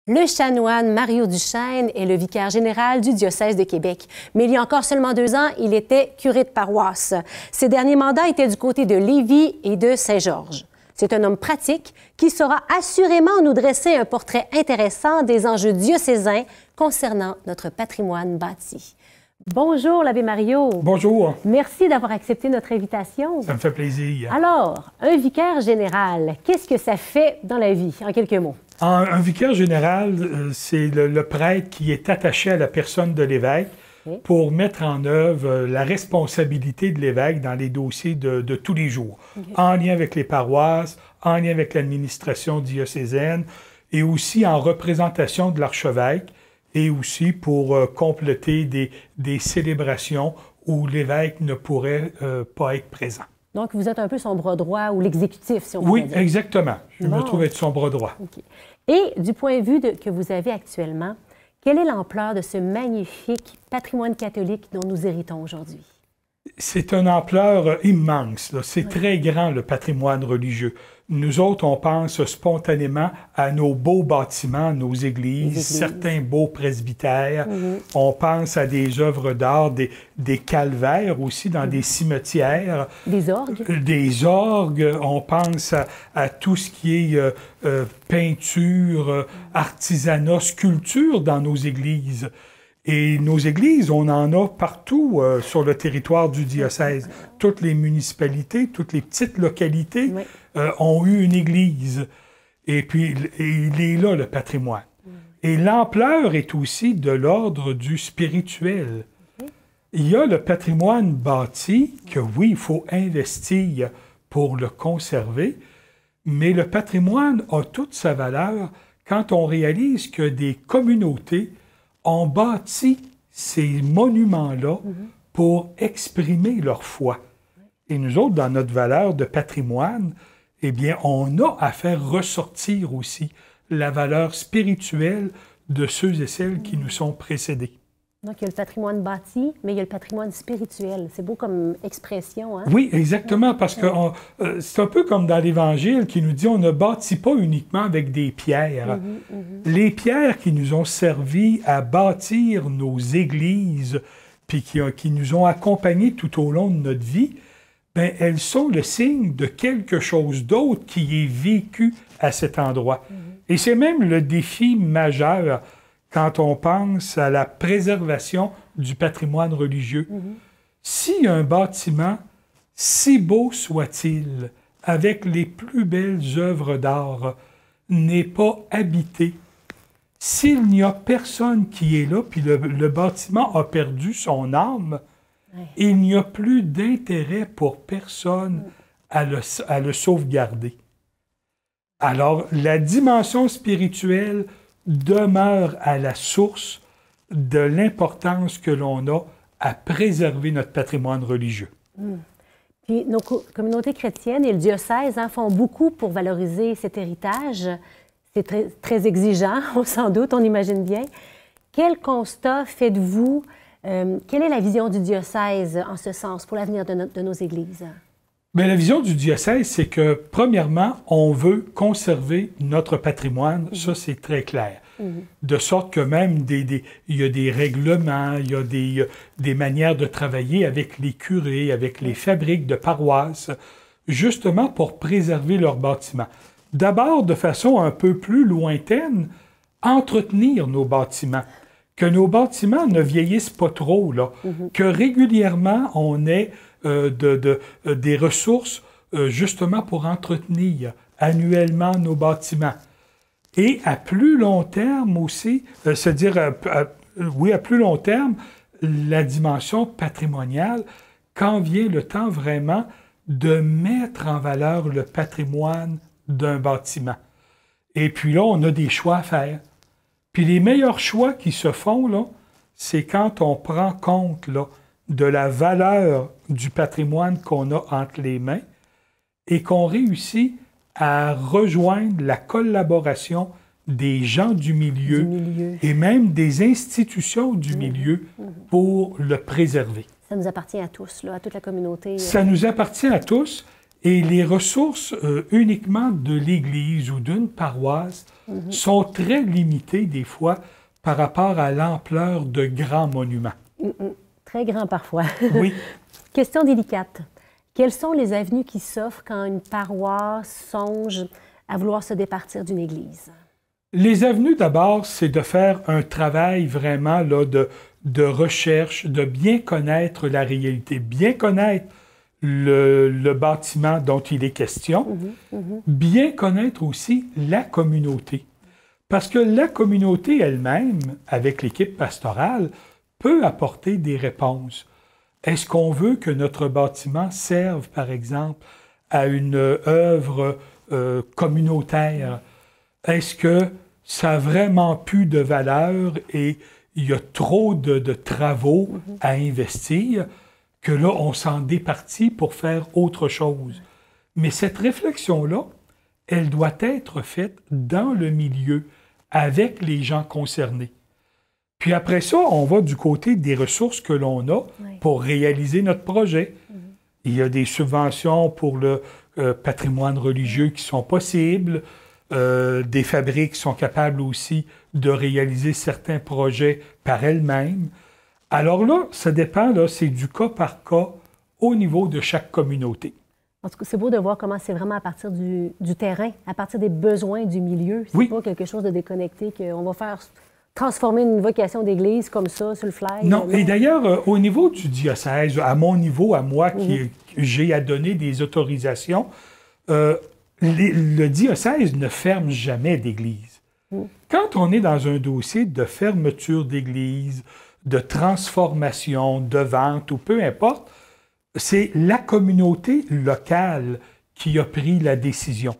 Le chanoine Mario Duchesne est le vicaire général du diocèse de Québec. Mais il y a encore seulement 2 ans, il était curé de paroisse. Ses derniers mandats étaient du côté de Lévis et de Saint-Georges. C'est un homme pratique qui saura assurément nous dresser un portrait intéressant des enjeux diocésains concernant notre patrimoine bâti. Bonjour, l'abbé Mario. Bonjour. Merci d'avoir accepté notre invitation. Ça me fait plaisir. Alors, un vicaire général, qu'est-ce que ça fait dans la vie, en quelques mots? Un vicaire général, c'est le prêtre qui est attaché à la personne de l'évêque pour mettre en œuvre la responsabilité de l'évêque dans les dossiers de tous les jours, en lien avec les paroisses, en lien avec l'administration diocésaine et aussi en représentation de l'archevêque et aussi pour compléter des célébrations où l'évêque ne pourrait pas être présent. Donc, vous êtes un peu son bras droit ou l'exécutif, si on peut dire. Oui, exactement. Je me trouve être son bras droit. Okay. Et du point de vue que vous avez actuellement, quelle est l'ampleur de ce magnifique patrimoine catholique dont nous héritons aujourd'hui? C'est une ampleur immense. C'est très grand, le patrimoine religieux. Nous autres, on pense spontanément à nos beaux bâtiments, nos églises, certains beaux presbytères. On pense à des œuvres d'art, des calvaires aussi dans des cimetières. Des orgues. Des orgues. On pense à tout ce qui est peinture, artisanat, sculpture dans nos églises. Et nos églises, on en a partout sur le territoire du diocèse. Toutes les municipalités, toutes les petites localités ont eu une église. Et puis, il est là, le patrimoine. Et l'ampleur est aussi de l'ordre du spirituel. Il y a le patrimoine bâti, que oui, il faut investir pour le conserver, mais le patrimoine a toute sa valeur quand on réalise que des communautés ont bâti ces monuments-là pour exprimer leur foi. Et nous autres, dans notre valeur de patrimoine, eh bien, on a à faire ressortir aussi la valeur spirituelle de ceux et celles qui nous sont précédés. Donc, il y a le patrimoine bâti, mais il y a le patrimoine spirituel. C'est beau comme expression, hein? Oui, exactement, parce que c'est un peu comme dans l'Évangile qui nous dit on ne bâtit pas uniquement avec des pierres. Les pierres qui nous ont servi à bâtir nos églises, puis qui nous ont accompagnés tout au long de notre vie, bien, elles sont le signe de quelque chose d'autre qui est vécu à cet endroit. Et c'est même le défi majeur quand on pense à la préservation du patrimoine religieux. Si un bâtiment, si beau soit-il, avec les plus belles œuvres d'art, n'est pas habité, s'il n'y a personne qui est là, puis le bâtiment a perdu son âme, il n'y a plus d'intérêt pour personne à le sauvegarder. Alors, la dimension spirituelle demeure à la source de l'importance que l'on a à préserver notre patrimoine religieux. Puis nos communautés chrétiennes et le diocèse font beaucoup pour valoriser cet héritage. C'est très, très exigeant, sans doute, on imagine bien. Quel constat faites-vous? Quelle est la vision du diocèse en ce sens pour l'avenir de nos églises? Bien, la vision du diocèse, c'est que, premièrement, on veut conserver notre patrimoine. Ça, c'est très clair. De sorte que même, il y a des règlements, il y a des manières de travailler avec les curés, avec les fabriques de paroisses, justement pour préserver leurs bâtiments. D'abord, de façon un peu plus lointaine, entretenir nos bâtiments. Que nos bâtiments ne vieillissent pas trop, là. Que régulièrement, on ait des ressources justement pour entretenir annuellement nos bâtiments. Et à plus long terme aussi, à plus long terme, la dimension patrimoniale, quand vient le temps vraiment de mettre en valeur le patrimoine d'un bâtiment. Et puis là, on a des choix à faire. Puis les meilleurs choix qui se font, là, c'est quand on prend compte, là, de la valeur du patrimoine qu'on a entre les mains et qu'on réussit à rejoindre la collaboration des gens du milieu et même des institutions du milieu pour le préserver. Ça nous appartient à tous, là, à toute la communauté. Ça nous appartient à tous Et les ressources uniquement de l'Église ou d'une paroisse sont très limitées des fois par rapport à l'ampleur de grands monuments. Très grand parfois. Oui. Question délicate. Quelles sont les avenues qui s'offrent quand une paroisse songe à vouloir se départir d'une église? Les avenues, d'abord, c'est de faire un travail vraiment là, de recherche, de bien connaître la réalité, bien connaître le bâtiment dont il est question, bien connaître aussi la communauté. Parce que la communauté elle-même, avec l'équipe pastorale, peut apporter des réponses. Est-ce qu'on veut que notre bâtiment serve, par exemple, à une œuvre communautaire? Est-ce que ça n'a vraiment plus de valeur et il y a trop de travaux à investir que là, on s'en départit pour faire autre chose? Mais cette réflexion-là, elle doit être faite dans le milieu, avec les gens concernés. Puis après ça, on va du côté des ressources que l'on a pour réaliser notre projet. Il y a des subventions pour le patrimoine religieux qui sont possibles, des fabriques qui sont capables aussi de réaliser certains projets par elles-mêmes. Alors là, ça dépend, là, c'est du cas par cas au niveau de chaque communauté. En tout cas, c'est beau de voir comment c'est vraiment à partir du terrain, à partir des besoins du milieu. C'est pas quelque chose de déconnecté qu'on va faire transformer une vocation d'église comme ça, sur le fly. Non, et d'ailleurs, au niveau du diocèse, à mon niveau, à moi, qui j'ai à donner des autorisations, le diocèse ne ferme jamais d'église. Quand on est dans un dossier de fermeture d'église, de transformation, de vente, ou peu importe, c'est la communauté locale qui a pris la décision.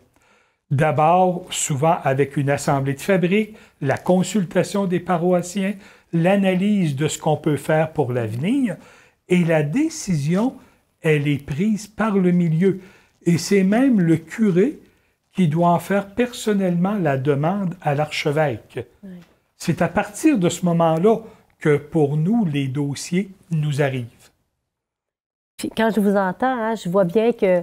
D'abord, souvent avec une assemblée de fabrique, la consultation des paroissiens, l'analyse de ce qu'on peut faire pour l'avenir, et la décision, elle est prise par le milieu. Et c'est même le curé qui doit en faire personnellement la demande à l'archevêque. C'est à partir de ce moment-là que pour nous, les dossiers nous arrivent. Puis quand je vous entends, hein, je vois bien que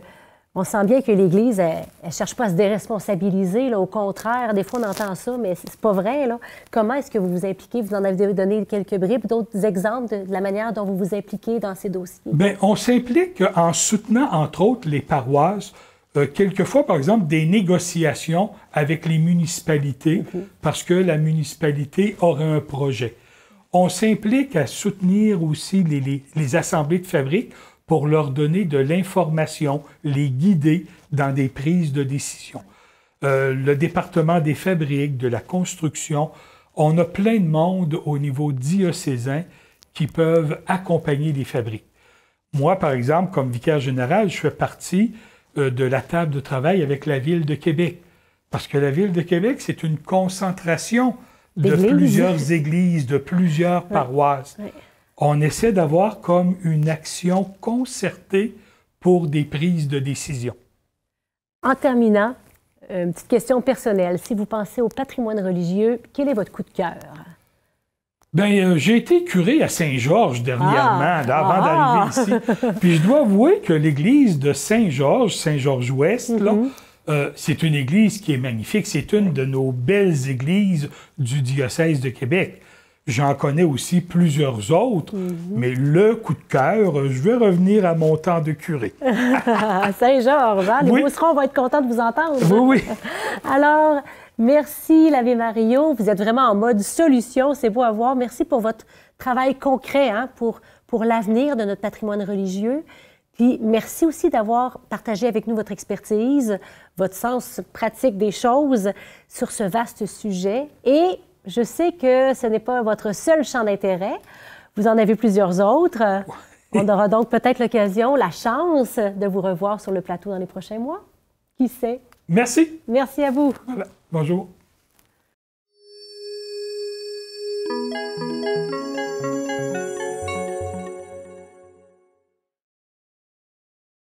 on sent bien que l'Église, elle ne cherche pas à se déresponsabiliser. Là. Au contraire, des fois, on entend ça, mais c'est pas vrai. Là. Comment est-ce que vous vous impliquez? Vous en avez donné quelques bribes, d'autres exemples de la manière dont vous vous impliquez dans ces dossiers? Bien, on s'implique en soutenant, entre autres, les paroisses, quelquefois, par exemple, des négociations avec les municipalités, parce que la municipalité aurait un projet. On s'implique à soutenir aussi les assemblées de fabrique pour leur donner de l'information, les guider dans des prises de décision. Le département des fabriques, de la construction, on a plein de monde au niveau diocésain qui peuvent accompagner les fabriques. Moi, par exemple, comme vicaire général, je fais partie de la table de travail avec la Ville de Québec. Parce que la Ville de Québec, c'est une concentration de plusieurs églises, de plusieurs paroisses. On essaie d'avoir comme une action concertée pour des prises de décision. En terminant, une petite question personnelle. Si vous pensez au patrimoine religieux, quel est votre coup de cœur? Bien, j'ai été curé à Saint-Georges dernièrement, avant d'arriver ici. Puis je dois avouer que l'église de Saint-Georges, Saint-Georges-Ouest, c'est une église qui est magnifique. C'est une de nos belles églises du diocèse de Québec. J'en connais aussi plusieurs autres, mais le coup de cœur, je vais revenir à mon temps de curé. Saint-Georges, hein? Les Beaucerons vont être contents de vous entendre. Oui, oui. Alors, merci, l'abbé Mario. Vous êtes vraiment en mode solution, c'est beau à voir. Merci pour votre travail concret, hein, pour l'avenir de notre patrimoine religieux. Puis merci aussi d'avoir partagé avec nous votre expertise, votre sens pratique des choses sur ce vaste sujet. Et je sais que ce n'est pas votre seul champ d'intérêt. Vous en avez plusieurs autres. On aura donc peut-être l'occasion, la chance de vous revoir sur le plateau dans les prochains mois. Qui sait? Merci. Merci à vous. Voilà. Bonjour.